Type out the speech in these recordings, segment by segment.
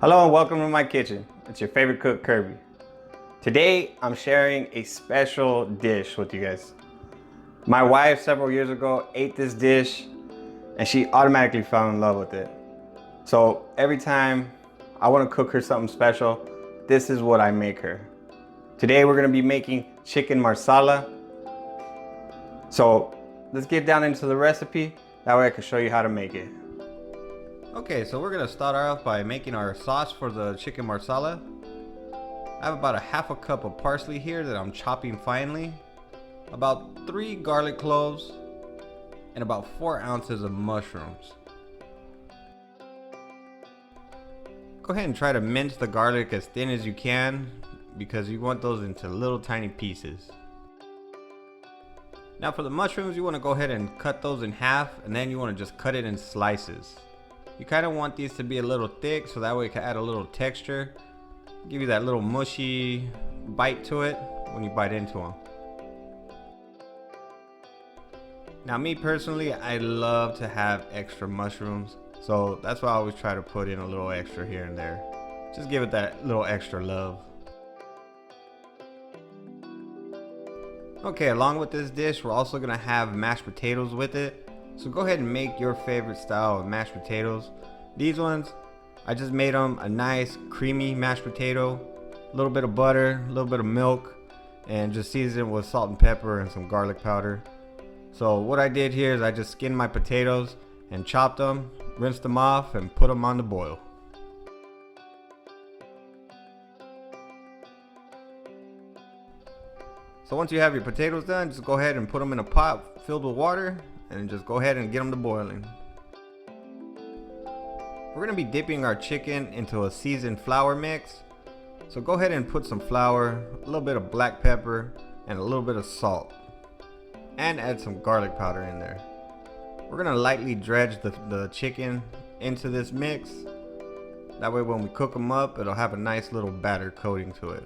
Hello and welcome to my kitchen. It's your favorite cook, Kirby. Today, I'm sharing a special dish with you guys. My wife several years ago ate this dish and she automatically fell in love with it. So every time I want to cook her something special, this is what I make her. Today, we're gonna be making chicken marsala. So let's get down into the recipe. That way I can show you how to make it. Okay, so we're gonna start off by making our sauce for the chicken marsala. I have about a half a cup of parsley here that I'm chopping finely, about 3 garlic cloves, and about 4 ounces of mushrooms. Go ahead and try to mince the garlic as thin as you can because you want those into little tiny pieces. Now for the mushrooms, you want to go ahead and cut those in half, and then you want to just cut it in slices. You kind of want these to be a little thick so that way it can add a little texture, give you that little mushy bite to it when you bite into them. Now me personally, I love to have extra mushrooms, so that's why I always try to put in a little extra here and there. Just give it that little extra love. Okay, along with this dish, we're also gonna have mashed potatoes with it. So go ahead and make your favorite style of mashed potatoes. These ones, I just made them a nice creamy mashed potato, a little bit of butter, a little bit of milk, and just season it with salt and pepper and some garlic powder. So what I did here is I just skinned my potatoes and chopped them, rinsed them off, and put them on the boil. So once you have your potatoes done, just go ahead and put them in a pot filled with water and just go ahead and get them to boiling. We're going to be dipping our chicken into a seasoned flour mix. So go ahead and put some flour, a little bit of black pepper, and a little bit of salt. And add some garlic powder in there. We're going to lightly dredge the chicken into this mix. That way when we cook them up, it'll have a nice little batter coating to it.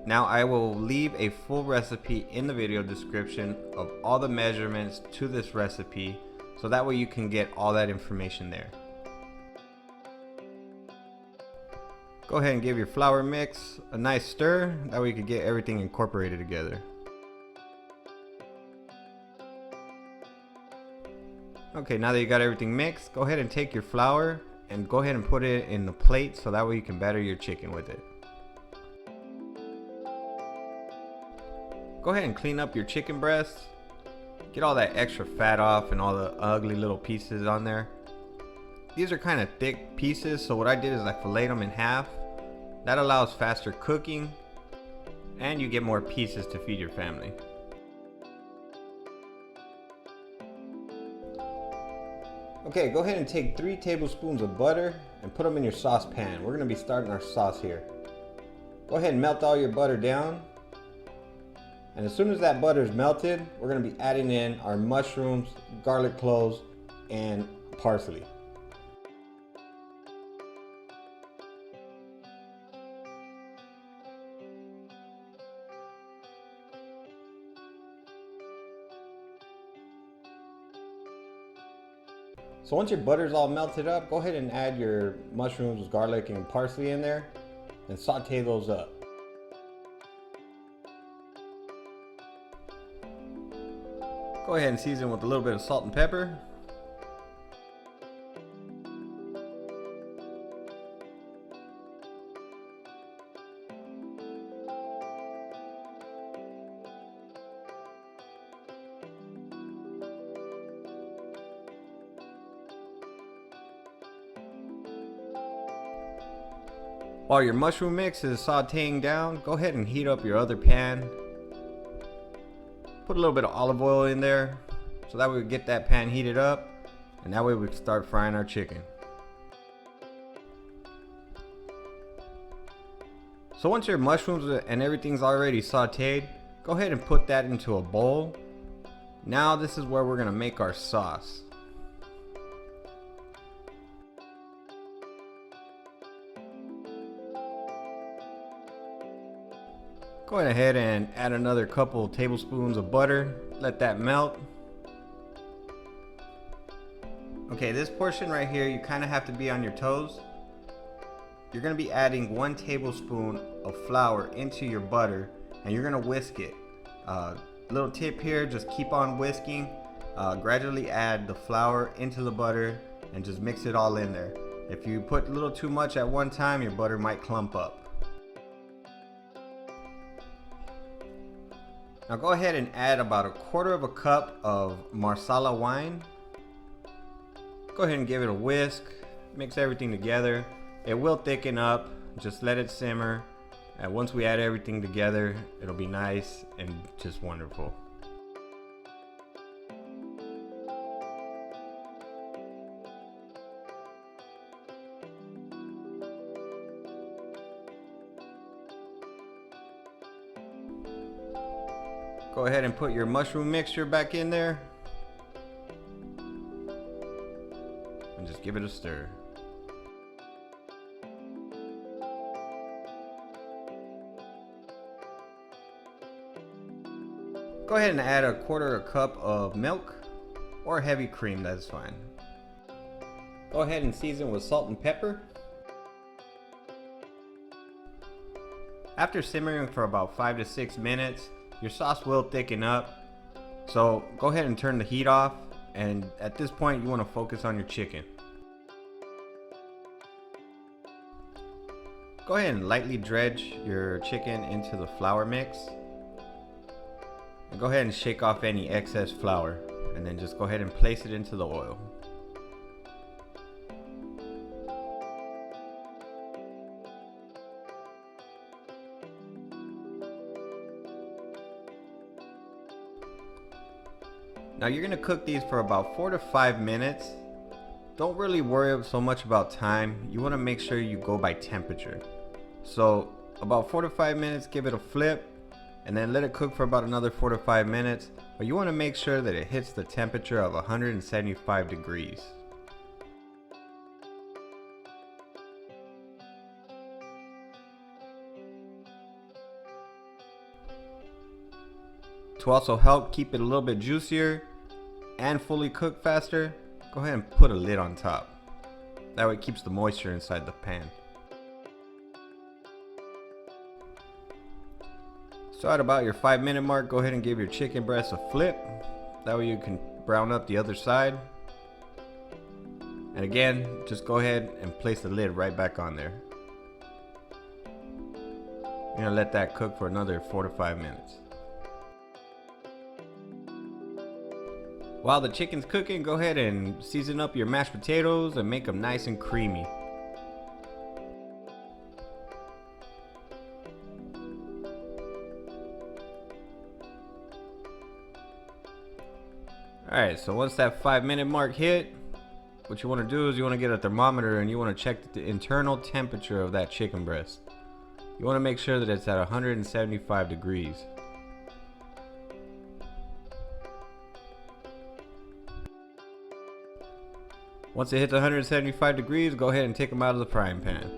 Now I will leave a full recipe in the video description of all the measurements to this recipe, so that way you can get all that information there. Go ahead and give your flour mix a nice stir, that way you can get everything incorporated together. Okay, now that you got everything mixed, go ahead and take your flour and go ahead and put it in the plate so that way you can batter your chicken with it. Go ahead and clean up your chicken breasts. Get all that extra fat off and all the ugly little pieces on there. These are kind of thick pieces, so what I did is I filleted them in half. That allows faster cooking and you get more pieces to feed your family. Okay, go ahead and take 3 tablespoons of butter and put them in your saucepan. We're going to be starting our sauce here. Go ahead and melt all your butter down. And as soon as that butter is melted, we're going to be adding in our mushrooms, garlic cloves, and parsley. So once your butter is all melted up, go ahead and add your mushrooms, garlic, and parsley in there and saute those up. Go ahead and season with a little bit of salt and pepper. While your mushroom mix is sauteing down, go ahead and heat up your other pan. Put a little bit of olive oil in there so that way we get that pan heated up, and that way we can start frying our chicken. So once your mushrooms and everything's already sauteed, go ahead and put that into a bowl. Now this is where we're going to make our sauce. Go ahead and add another couple tablespoons of butter. Let that melt. Okay, this portion right here, you kind of have to be on your toes. You're going to be adding 1 tablespoon of flour into your butter, and you're going to whisk it. Little tip here, just keep on whisking. Gradually add the flour into the butter and just mix it all in there. If you put a little too much at one time, your butter might clump up. Now go ahead and add about 1/4 cup of Marsala wine. Go ahead and give it a whisk. Mix everything together. It will thicken up. Just let it simmer. And once we add everything together, it'll be nice and just wonderful. Go ahead and put your mushroom mixture back in there. And just give it a stir. Go ahead and add 1/4 cup of milk or heavy cream, that's fine. Go ahead and season with salt and pepper. After simmering for about 5 to 6 minutes, your sauce will thicken up. So go ahead and turn the heat off, and at this point you want to focus on your chicken. Go ahead and lightly dredge your chicken into the flour mix. And go ahead and shake off any excess flour, and then just go ahead and place it into the oil. Now you're gonna cook these for about 4 to 5 minutes. Don't really worry so much about time. You wanna make sure you go by temperature. So about 4 to 5 minutes, give it a flip, and then let it cook for about another 4 to 5 minutes. But you wanna make sure that it hits the temperature of 175 degrees. To also help keep it a little bit juicier and fully cook faster, go ahead and put a lid on top. That way it keeps the moisture inside the pan. So at about your 5-minute mark, go ahead and give your chicken breast a flip. That way you can brown up the other side. And again, just go ahead and place the lid right back on there. You're gonna let that cook for another 4 to 5 minutes. While the chicken's cooking, go ahead and season up your mashed potatoes and make them nice and creamy. Alright, so once that 5-minute mark hit, what you want to do is you want to get a thermometer and you want to check the internal temperature of that chicken breast. You want to make sure that it's at 175 degrees. Once it hits 175 degrees, go ahead and take them out of the frying pan.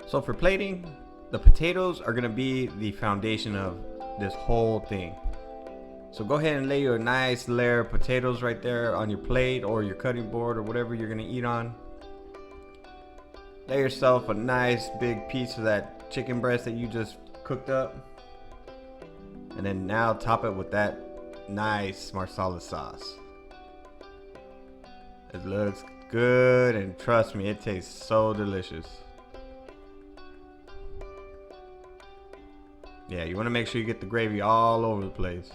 So for plating, the potatoes are going to be the foundation of this whole thing. So go ahead and lay you a nice layer of potatoes right there on your plate or your cutting board or whatever you're going to eat on. Lay yourself a nice big piece of that chicken breast that you just cooked up. And then now top it with that nice Marsala sauce. It looks good, and trust me, it tastes so delicious. Yeah, you want to make sure you get the gravy all over the place.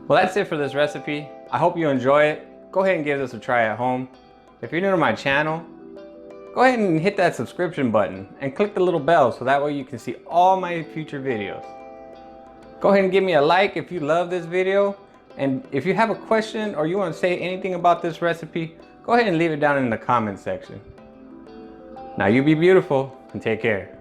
Well, that's it for this recipe. I hope you enjoy it. Go ahead and give this a try at home. If you're new to my channel, go ahead and hit that subscription button and click the little bell so that way you can see all my future videos. Go ahead and give me a like if you love this video. And if you have a question or you want to say anything about this recipe, go ahead and leave it down in the comment section. Now you be beautiful and take care.